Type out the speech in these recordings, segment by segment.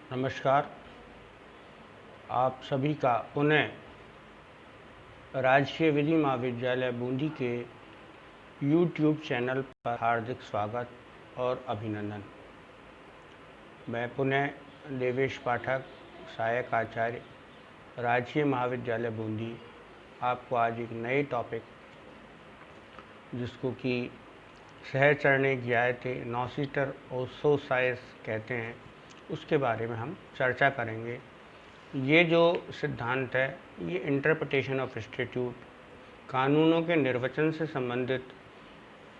नमस्कार। आप सभी का पुनः राजकीय विधि महाविद्यालय बूंदी के यूट्यूब चैनल पर हार्दिक स्वागत और अभिनंदन। मैं पुनः देवेश पाठक, सहायक आचार्य, राजकीय महाविद्यालय बूंदी, आपको आज एक नए टॉपिक जिसको कि सहचरणे ज्ञायते नॉसिटर ओसोसाइस कहते हैं, उसके बारे में हम चर्चा करेंगे। ये जो सिद्धांत है ये इंटरप्रिटेशन ऑफ इंस्टीट्यूट, कानूनों के निर्वचन से संबंधित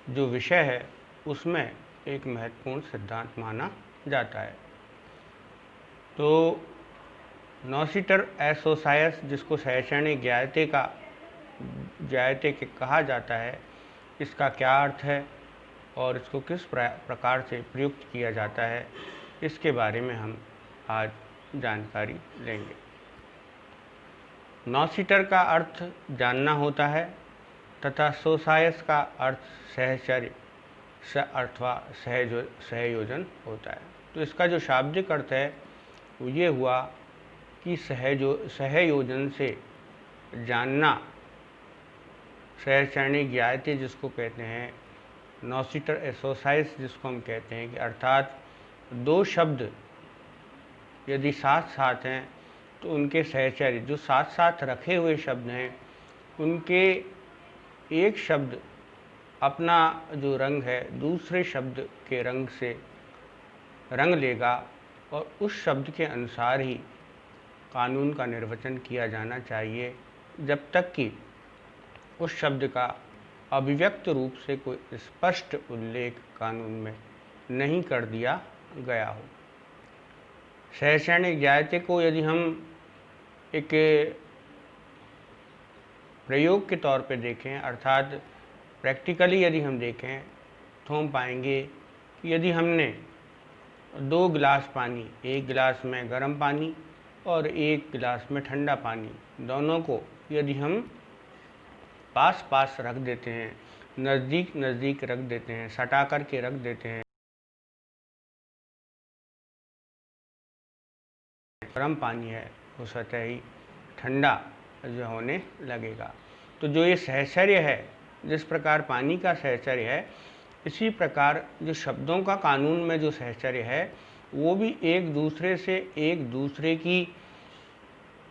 जो विषय है उसमें एक महत्वपूर्ण सिद्धांत माना जाता है। तो नॉसिटर एसोसाइस, जिसको सहचरणे ज्ञायते के कहा जाता है, इसका क्या अर्थ है और इसको किस प्रकार से प्रयुक्त किया जाता है, इसके बारे में हम आज जानकारी लेंगे। नॉसिटर का अर्थ जानना होता है तथा सोसाइस का अर्थ सहचर्य अथवा सहयोजन होता है। तो इसका जो शाब्दिक अर्थ है वो ये हुआ कि सहयोजन से जानना, सहचरणे ज्ञायते जिसको कहते हैं, नॉसिटर एसोसाइस जिसको हम कहते हैं कि अर्थात दो शब्द यदि साथ साथ हैं तो उनके सहचर्य, जो साथ साथ रखे हुए शब्द हैं, उनके एक शब्द अपना जो रंग है दूसरे शब्द के रंग से रंग लेगा और उस शब्द के अनुसार ही कानून का निर्वचन किया जाना चाहिए, जब तक कि उस शब्द का अभिव्यक्त रूप से कोई स्पष्ट उल्लेख कानून में नहीं कर दिया गया हो। सहचरणे ज्ञायते को यदि हम एक प्रयोग के तौर पे देखें, अर्थात प्रैक्टिकली यदि हम देखें, तो हम पाएंगे कि यदि हमने 2 गिलास पानी, एक गिलास में गर्म पानी और एक गिलास में ठंडा पानी, दोनों को यदि हम पास पास रख देते हैं, नज़दीक नज़दीक रख देते हैं, सटा कर के रख देते हैं, गर्म पानी है वो स्वतः ही ठंडा जो होने लगेगा। तो जो ये सहचर्य है, जिस प्रकार पानी का सहचर्य है, इसी प्रकार जो शब्दों का कानून में जो सहचर्य है वो भी एक दूसरे से एक दूसरे की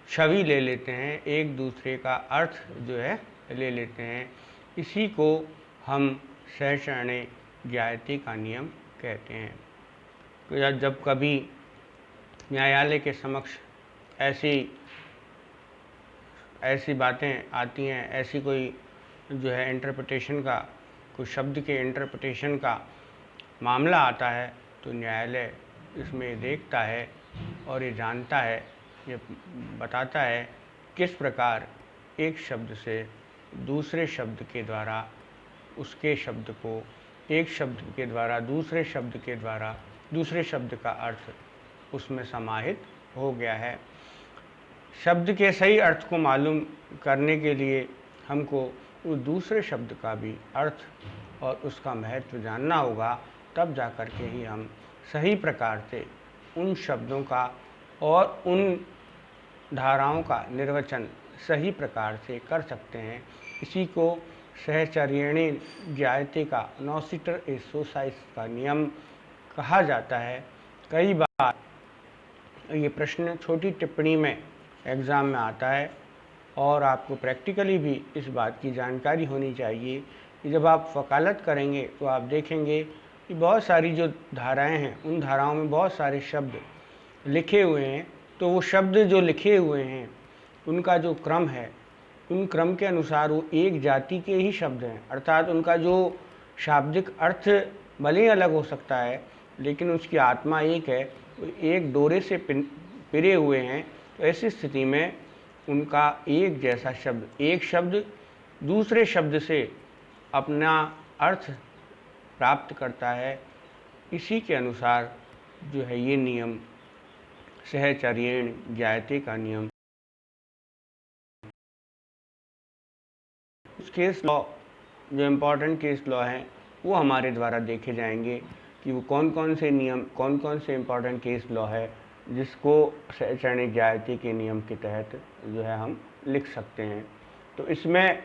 छवि ले लेते हैं, एक दूसरे का अर्थ जो है ले लेते हैं। इसी को हम सहचरणे ज्ञायते का नियम कहते हैं। तो जब कभी न्यायालय के समक्ष ऐसी बातें आती हैं, ऐसी कोई जो है इंटरप्रिटेशन का, कोई शब्द के इंटरप्रिटेशन का मामला आता है, तो न्यायालय इसमें देखता है और ये जानता है, ये बताता है किस प्रकार एक शब्द से दूसरे शब्द के द्वारा उसके शब्द को, एक शब्द के द्वारा दूसरे शब्द के द्वारा दूसरे शब्द का अर्थ उसमें समाहित हो गया है। शब्द के सही अर्थ को मालूम करने के लिए हमको उस दूसरे शब्द का भी अर्थ और उसका महत्व जानना होगा, तब जा कर के ही हम सही प्रकार से उन शब्दों का और उन धाराओं का निर्वचन सही प्रकार से कर सकते हैं। इसी को सहचर्यणे ज्ञायते का, नॉसिटर एसोसाइस का नियम कहा जाता है। कई बार ये प्रश्न छोटी टिप्पणी में एग्ज़ाम में आता है और आपको प्रैक्टिकली भी इस बात की जानकारी होनी चाहिए कि जब आप वकालत करेंगे तो आप देखेंगे कि बहुत सारी जो धाराएं हैं, उन धाराओं में बहुत सारे शब्द लिखे हुए हैं। तो वो शब्द जो लिखे हुए हैं उनका जो क्रम है, उन क्रम के अनुसार वो एक जाति के ही शब्द हैं, अर्थात उनका जो शाब्दिक अर्थ भले ही अलग हो सकता है लेकिन उसकी आत्मा एक है, वो एक डोरे से पिरे हुए हैं। तो ऐसी स्थिति में उनका एक जैसा शब्द, एक शब्द दूसरे शब्द से अपना अर्थ प्राप्त करता है। इसी के अनुसार जो है ये नियम सहचर्येण ज्ञायते का नियम। केस लॉ, जो इम्पोर्टेंट केस लॉ हैं वो हमारे द्वारा देखे जाएंगे कि वो कौन कौन से नियम, कौन कौन से इम्पोर्टेंट केस लॉ है जिसको शैक्षणिक जायती के नियम के तहत जो है हम लिख सकते हैं। तो इसमें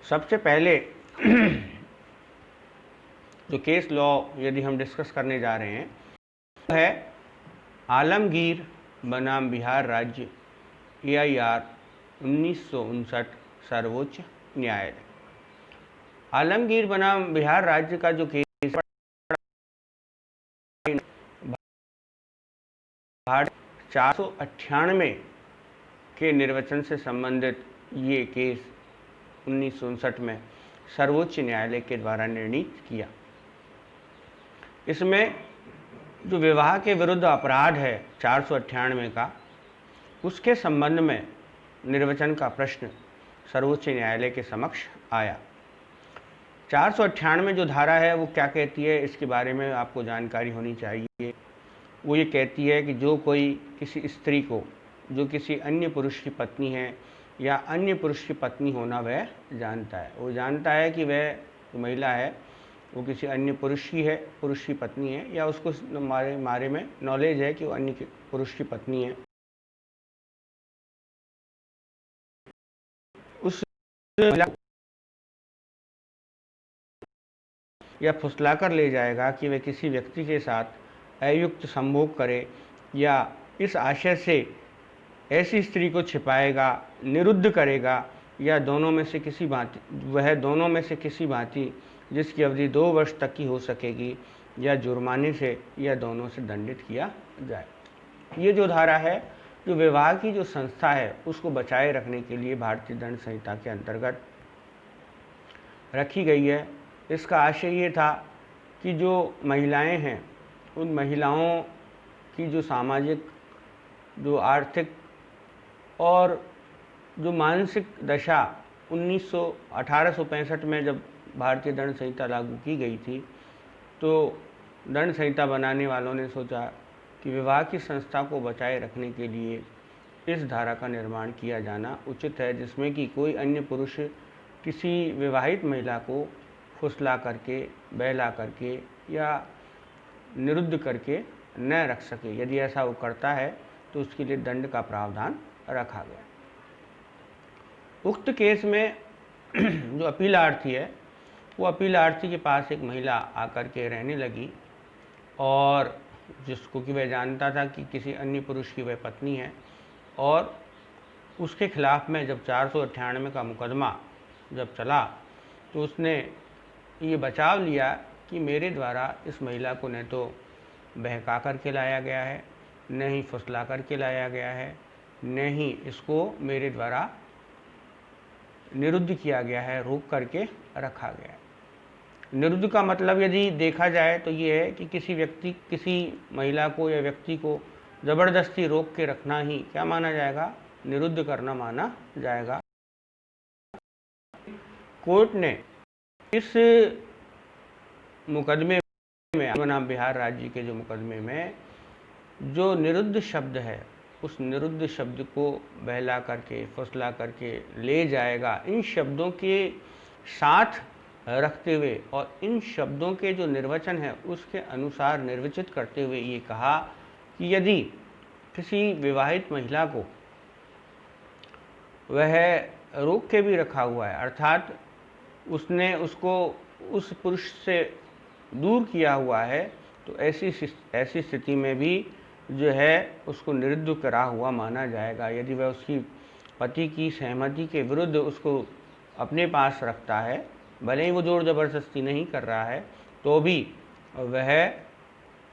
सबसे पहले जो केस लॉ यदि हम डिस्कस करने जा रहे हैं वो है आलमगीर बनाम बिहार राज्य AIR 1959 सर्वोच्च न्यायालय। आलमगीर बनाम बिहार राज्य का जो केस 498 के निर्वचन से संबंधित ये केस 1959 में सर्वोच्च न्यायालय के द्वारा निर्णीत किया। इसमें जो विवाह के विरुद्ध अपराध है 498 का, उसके संबंध में निर्वचन का प्रश्न सर्वोच्च न्यायालय के समक्ष आया। 498 जो धारा है वो क्या कहती है, इसके बारे में आपको जानकारी होनी चाहिए। वो ये कहती है कि जो कोई किसी स्त्री को जो किसी अन्य पुरुष की पत्नी है या अन्य पुरुष की पत्नी होना वह जानता है, वो जानता है कि वह जो महिला है वो किसी अन्य पुरुष की पत्नी है, या उसको बारे में नॉलेज है कि वो अन्य पुरुष की पत्नी है, उस या फुसलाकर ले जाएगा कि वह किसी व्यक्ति के साथ अयुक्त संभोग करे, या इस आशय से ऐसी स्त्री को छिपाएगा, निरुद्ध करेगा, या दोनों में से किसी भांति जिसकी अवधि 2 वर्ष तक की हो सकेगी, या जुर्माने से या दोनों से दंडित किया जाए। ये जो धारा है जो विवाह की जो संस्था है उसको बचाए रखने के लिए भारतीय दंड संहिता के अंतर्गत रखी गई है। इसका आशय ये था कि जो महिलाएं हैं उन महिलाओं की जो सामाजिक, जो आर्थिक और जो मानसिक दशा 1865 में जब भारतीय दंड संहिता लागू की गई थी, तो दंड संहिता बनाने वालों ने सोचा कि विवाह की संस्था को बचाए रखने के लिए इस धारा का निर्माण किया जाना उचित है, जिसमें कि कोई अन्य पुरुष किसी विवाहित महिला को फुसला करके, बहला करके या निरुद्ध करके न रख सके। यदि ऐसा वो करता है तो उसके लिए दंड का प्रावधान रखा गया। उक्त केस में जो अपीलार्थी है वो अपीलार्थी के पास एक महिला आकर के रहने लगी, और जिसको कि वह जानता था कि किसी अन्य पुरुष की वह पत्नी है, और उसके खिलाफ में जब 498 का मुकदमा जब चला तो उसने ये बचाव लिया कि मेरे द्वारा इस महिला को न तो बहका कर के लाया गया है, न ही फुसला कर के लाया गया है, न ही इसको मेरे द्वारा निरुद्ध किया गया है, रोक करके रखा गया है। निरुद्ध का मतलब यदि देखा जाए तो ये है कि किसी महिला को या व्यक्ति को ज़बरदस्ती रोक के रखना ही क्या माना जाएगा, निरुद्ध करना माना जाएगा। कोर्ट ने इस मुकदमे में बनाम बिहार राज्य के जो मुकदमे में जो निरुद्ध शब्द है उस निरुद्ध शब्द को बहला करके, फुसला करके ले जाएगा, इन शब्दों के साथ रखते हुए और इन शब्दों के जो निर्वचन है उसके अनुसार निर्वचित करते हुए ये कहा कि यदि किसी विवाहित महिला को वह रोक के भी रखा हुआ है, अर्थात उसने उसको उस पुरुष से दूर किया हुआ है, तो ऐसी स्थिति में भी जो है उसको निरुद्ध करा हुआ माना जाएगा। यदि वह उसकी पति की सहमति के विरुद्ध उसको अपने पास रखता है, भले ही वो जोर ज़बरदस्ती नहीं कर रहा है, तो भी वह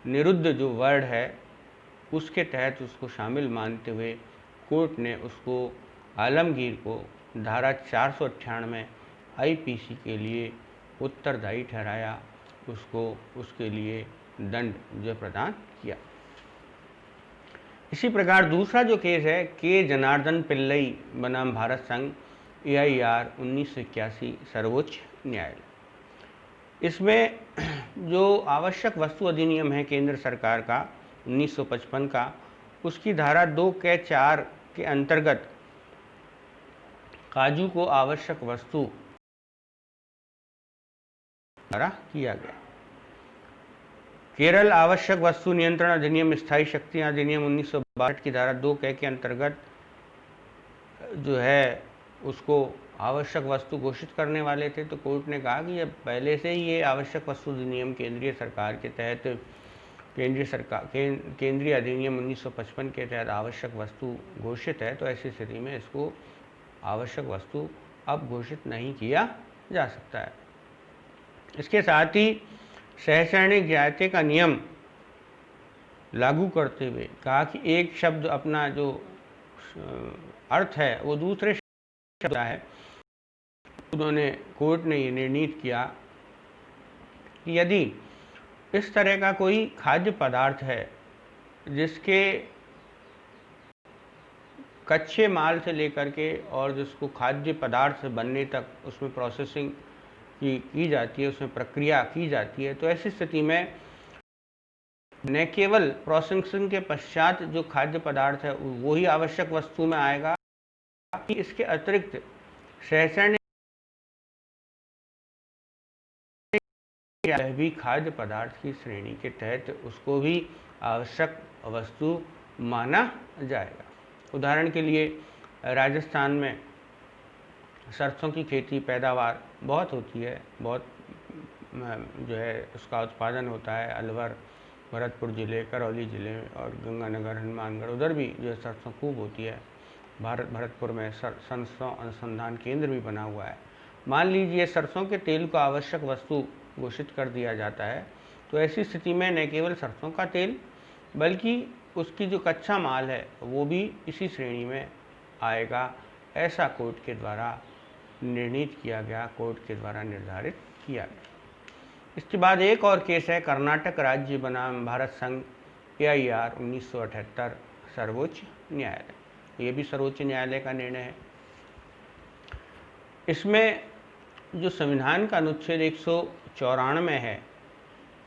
निरुद्ध जो वर्ड है उसके तहत उसको शामिल मानते हुए कोर्ट ने उसको आलमगीर को धारा 498 IPC के लिए उत्तरदायी ठहराया, उसको उसके लिए दंड जो प्रदान किया। इसी प्रकार दूसरा जो केस है के जनार्दन पिल्लई बनाम भारत संघ AIR 1981 सर्वोच्च न्यायालय। इसमें जो आवश्यक वस्तु अधिनियम है केंद्र सरकार का 1955 का, उसकी धारा 2 के 4 के अंतर्गत काजू को आवश्यक वस्तु द्वारा किया गया। केरल आवश्यक वस्तु नियंत्रण अधिनियम स्थायी शक्तियां अधिनियम 1962 की धारा 2 के अंतर्गत जो है उसको आवश्यक वस्तु घोषित करने वाले थे। तो कोर्ट ने कहा कि अब पहले से ही ये आवश्यक वस्तु अधिनियम केंद्रीय सरकार के तहत केंद्रीय अधिनियम 1955 के तहत आवश्यक वस्तु घोषित है, तो ऐसी स्थिति में इसको आवश्यक वस्तु अब घोषित नहीं किया जा सकता है। इसके साथ ही सहसैनिक जायते का नियम लागू करते हुए कहा कि एक शब्द अपना जो अर्थ है वो दूसरे शब्द है। उन्होंने कोर्ट ने ये निर्णित किया कि यदि इस तरह का कोई खाद्य पदार्थ है जिसके कच्चे माल से लेकर के और जिसको खाद्य पदार्थ बनने तक उसमें प्रोसेसिंग की जाती है, उसमें प्रक्रिया की जाती है, तो ऐसी स्थिति में न केवल प्रोसेसिंग के पश्चात जो खाद्य पदार्थ है वो ही आवश्यक वस्तु में आएगा, कि इसके अतिरिक्त सहसैनिक भी खाद्य पदार्थ की श्रेणी के तहत उसको भी आवश्यक वस्तु माना जाएगा। उदाहरण के लिए राजस्थान में सरसों की खेती पैदावार बहुत होती है, बहुत जो है उसका उत्पादन होता है। अलवर, भरतपुर ज़िले, करौली ज़िले और गंगानगर, हनुमानगढ़ उधर भी जो है सरसों खूब होती है। भरतपुर में सरसों अनुसंधान केंद्र भी बना हुआ है। मान लीजिए सरसों के तेल को आवश्यक वस्तु घोषित कर दिया जाता है, तो ऐसी स्थिति में न केवल सरसों का तेल बल्कि उसकी जो कच्चा माल है वो भी इसी श्रेणी में आएगा, ऐसा कोर्ट के द्वारा निर्णित किया गया, कोर्ट के द्वारा निर्धारित किया गया। इसके बाद एक और केस है कर्नाटक राज्य बनाम भारत संघ AIR 1978 सर्वोच्च न्यायालय। ये भी सर्वोच्च न्यायालय का निर्णय है। इसमें जो संविधान का अनुच्छेद 194 है,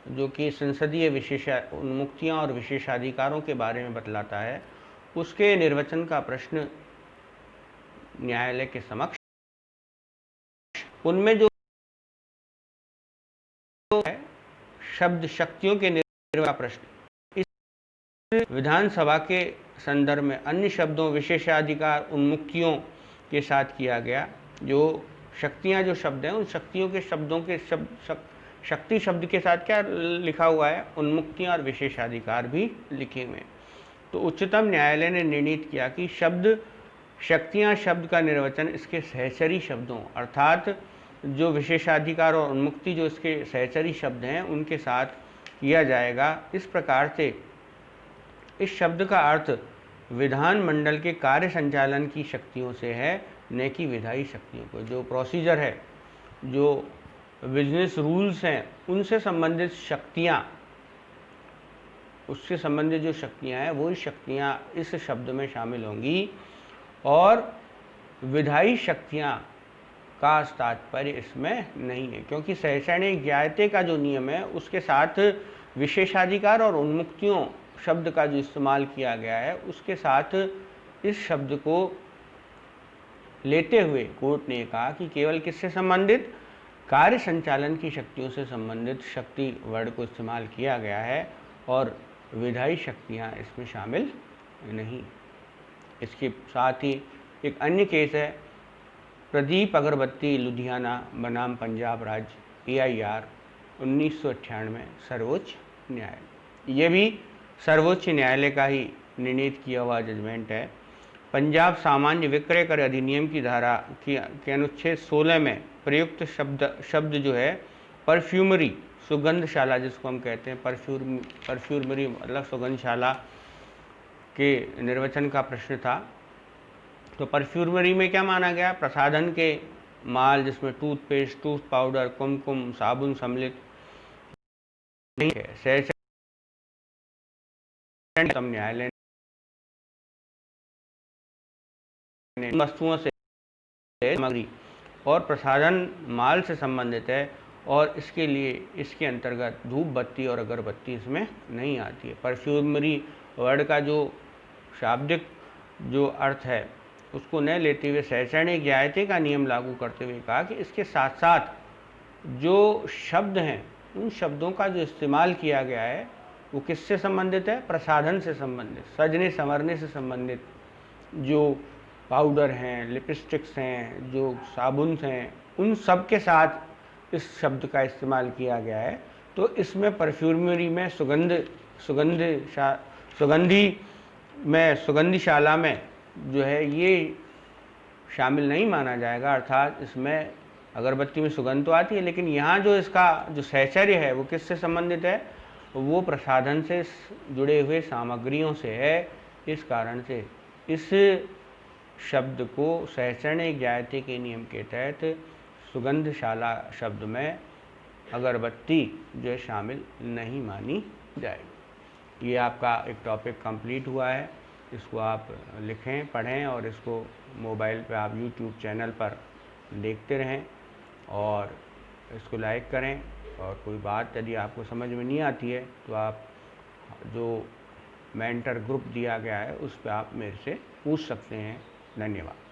जो कि संसदीय विशेष उन्मुक्तियां और विशेषाधिकारों के बारे में बतलाता है, उसके निर्वचन का प्रश्न न्यायालय के समक्ष, उनमें जो है शब्द शक्तियों के निर्वचन का प्रश्न, इस विधानसभा के संदर्भ में अन्य शब्दों विशेषाधिकार उन्मुक्तियों के साथ किया गया। जो शक्तियां जो शब्द हैं उन शक्तियों के शब्दों के शक्ति शब्द के साथ क्या लिखा हुआ है, उन्मुक्तियां और विशेषाधिकार भी लिखे हुए। तो उच्चतम न्यायालय ने निर्णित किया कि शब्द शक्तियां शब्द का निर्वचन इसके सहचरी शब्दों अर्थात जो विशेषाधिकार और उन्मुक्ति जो इसके सहचरी शब्द हैं उनके साथ किया जाएगा। इस प्रकार से इस शब्द का अर्थ विधानमंडल के कार्य संचालन की शक्तियों से है, न कि विधायी शक्तियों को। जो प्रोसीजर है, जो बिजनेस रूल्स हैं, उनसे संबंधित शक्तियाँ, उससे संबंधित जो शक्तियाँ हैं वही शक्तियाँ इस शब्द में शामिल होंगी और विधायी शक्तियाँ का तात्पर्य इसमें नहीं है, क्योंकि सहसैनिक जायते का जो नियम है उसके साथ विशेषाधिकार और उन्मुक्तियों शब्द का जो इस्तेमाल किया गया है उसके साथ इस शब्द को लेते हुए कोर्ट ने कहा कि केवल किससे संबंधित, कार्य संचालन की शक्तियों से संबंधित शक्ति वर्ड को इस्तेमाल किया गया है और विधायी शक्तियाँ इसमें शामिल नहीं। इसके साथ ही एक अन्य केस है प्रदीप अगरबत्ती लुधियाना बनाम पंजाब राज्य AIR 1998 सर्वोच्च न्यायालय। ये भी सर्वोच्च न्यायालय का ही निर्णित किया हुआ जजमेंट है। पंजाब सामान्य विक्रय कर अधिनियम की धारा के अनुच्छेद 16 में प्रयुक्त शब्द जो है परफ्यूमरी, सुगंधशाला जिसको हम कहते हैं, परफ्यूमरी मतलब सुगंधशाला के निर्वचन का प्रश्न था। तो परफ्यूमरी में क्या माना गया, प्रसाधन के माल जिसमें टूथपेस्ट, टूथ पाउडर, कुमकुम, साबुन सम्मिलित नहीं है। सहसैनिक न्यायालय ने वस्तुओं से सामग्री और प्रसाधन माल से संबंधित है और इसके लिए इसके अंतर्गत धूप बत्ती और अगरबत्ती इसमें नहीं आती है। परफ्यूमरी वर्ड का जो शाब्दिक जो अर्थ है उसको न लेते हुए सहसैनिक जायते का नियम लागू करते हुए कहा कि इसके साथ साथ जो शब्द हैं उन शब्दों का जो इस्तेमाल किया गया है वो किससे संबंधित है? प्रसाधन से संबंधित, सजने संवरने से संबंधित। जो पाउडर हैं, लिपस्टिक्स हैं, जो साबुन हैं, उन सब के साथ इस शब्द का इस्तेमाल किया गया है। तो इसमें परफ्यूमरी में सुगंधिशाला में जो है ये शामिल नहीं माना जाएगा। अर्थात इसमें अगरबत्ती में सुगंध तो आती है, लेकिन यहाँ जो इसका जो सहचर्य है वो किससे संबंधित है? वो प्रसाधन से जुड़े हुए सामग्रियों से है। इस कारण से इस शब्द को सहचर्य ज्ञायते के नियम के तहत सुगंधशाला शब्द में अगरबत्ती जो है शामिल नहीं मानी जाएगी। ये आपका एक टॉपिक कंप्लीट हुआ है। इसको आप लिखें, पढ़ें और इसको मोबाइल पे आप यूट्यूब चैनल पर देखते रहें और इसको लाइक करें। और कोई बात यदि आपको समझ में नहीं आती है तो आप जो मेंटर ग्रुप दिया गया है उस पर आप मेरे से पूछ सकते हैं। धन्यवाद।